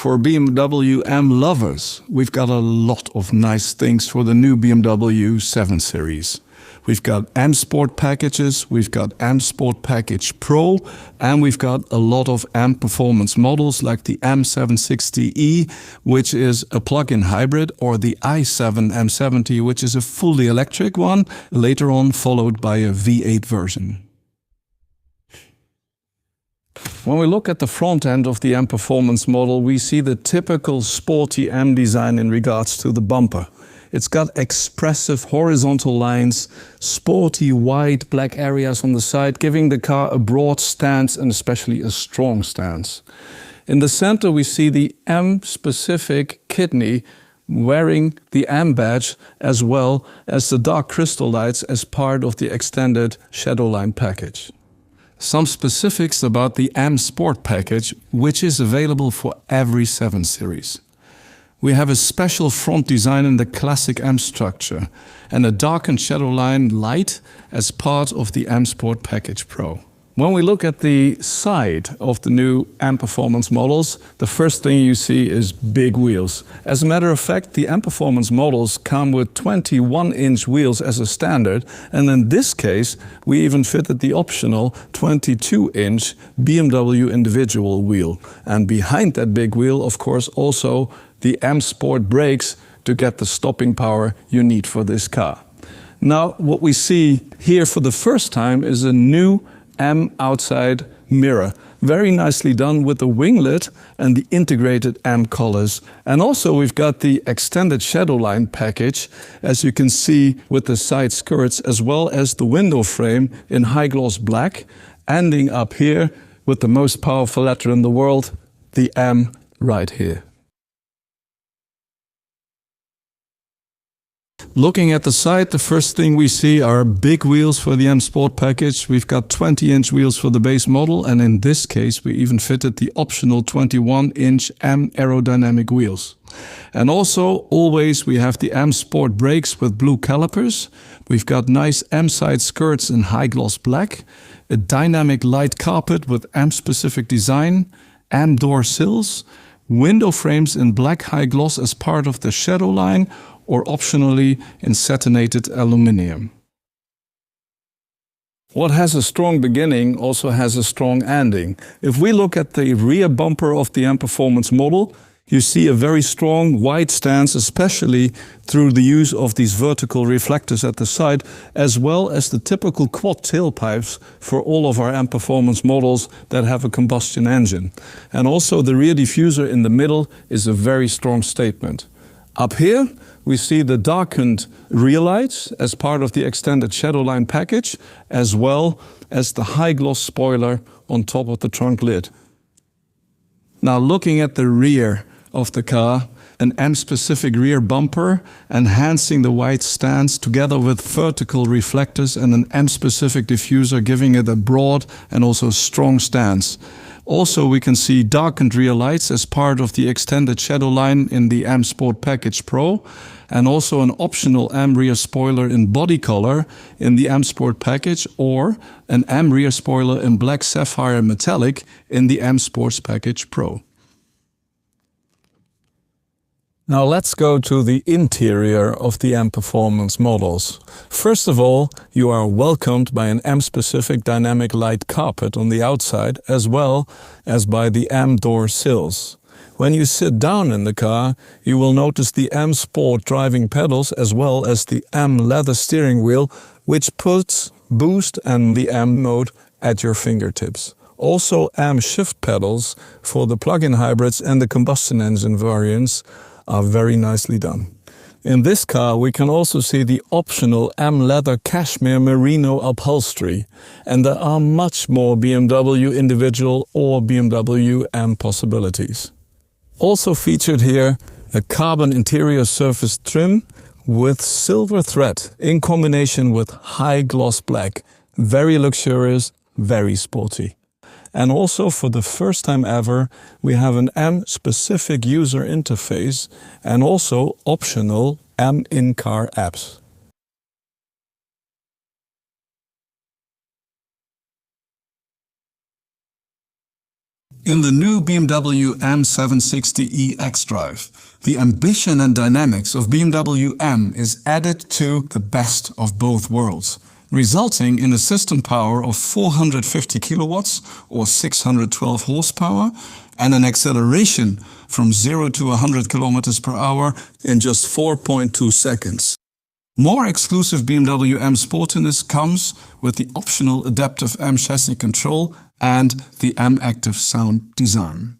For BMW M lovers, we've got a lot of nice things for the new BMW 7 Series. We've got M Sport packages, we've got M Sport Package Pro, and we've got a lot of M Performance models like the M760E, which is a plug-in hybrid, or the i7 M70, which is a fully electric one, later on followed by a V8 version. When we look at the front end of the M Performance model, we see the typical sporty M design in regards to the bumper. It's got expressive horizontal lines, sporty wide black areas on the side, giving the car a broad stance and especially a strong stance. In the center we see the M-specific kidney wearing the M badge, as well as the dark crystal lights as part of the extended Shadowline package. Some specifics about the M Sport package, which is available for every 7 Series. We have a special front design in the classic M structure and a darkened Shadowline light as part of the M Sport Package Pro. When we look at the side of the new M Performance models, the first thing you see is big wheels. As a matter of fact, the M Performance models come with 21-inch wheels as a standard, and in this case we even fitted the optional 22-inch BMW individual wheel. And behind that big wheel, of course, also the M Sport brakes to get the stopping power you need for this car. Now, what we see here for the first time is a new M outside mirror. Very nicely done with the winglet and the integrated M colors. And also we've got the extended Shadowline package, as you can see, with the side skirts as well as the window frame in high gloss black, ending up here with the most powerful letter in the world, the M right here. Looking at the side, the first thing we see are big wheels for the M Sport package. We've got 20-inch wheels for the base model, and in this case we even fitted the optional 21-inch M aerodynamic wheels. And also, always, we have the M Sport brakes with blue calipers. We've got nice M side skirts in high gloss black, a dynamic light carpet with M specific design, M door sills, window frames in black high gloss as part of the Shadowline, or optionally in satinated aluminium. What has a strong beginning also has a strong ending. If we look at the rear bumper of the M Performance model, you see a very strong wide stance, especially through the use of these vertical reflectors at the side, as well as the typical quad tailpipes for all of our M Performance models that have a combustion engine. And also the rear diffuser in the middle is a very strong statement. Up here we see the darkened rear lights as part of the extended Shadowline package, as well as the high gloss spoiler on top of the trunk lid. Now, looking at the rear of the car, an M-specific rear bumper enhancing the wide stance together with vertical reflectors and an M-specific diffuser, giving it a broad and also strong stance. Also, we can see darkened rear lights as part of the extended Shadowline in the M Sport Package Pro, and also an optional M rear spoiler in body color in the M Sport Package, or an M rear spoiler in black sapphire metallic in the M Sports Package Pro. Now let's go to the interior of the M Performance models. First of all, you are welcomed by an M-specific dynamic light carpet on the outside, as well as by the M door sills. When you sit down in the car, you will notice the M Sport driving pedals as well as the M leather steering wheel, which puts boost and the M mode at your fingertips. Also, M shift pedals for the plug-in hybrids and the combustion engine variants are very nicely done. In this car we can also see the optional M leather cashmere merino upholstery, and there are much more BMW individual or BMW M possibilities. Also featured here, a carbon interior surface trim with silver thread in combination with high gloss black. Very luxurious, very sporty. And also, for the first time ever, we have an M-specific user interface and also optional M in-car apps. In the new BMW M760e xDrive, the ambition and dynamics of BMW M is added to the best of both worlds, resulting in a system power of 450 kilowatts or 612 horsepower and an acceleration from 0 to 100 kilometers per hour in just 4.2 seconds. More exclusive BMW M sportiness comes with the optional adaptive M chassis control and the M Active sound design.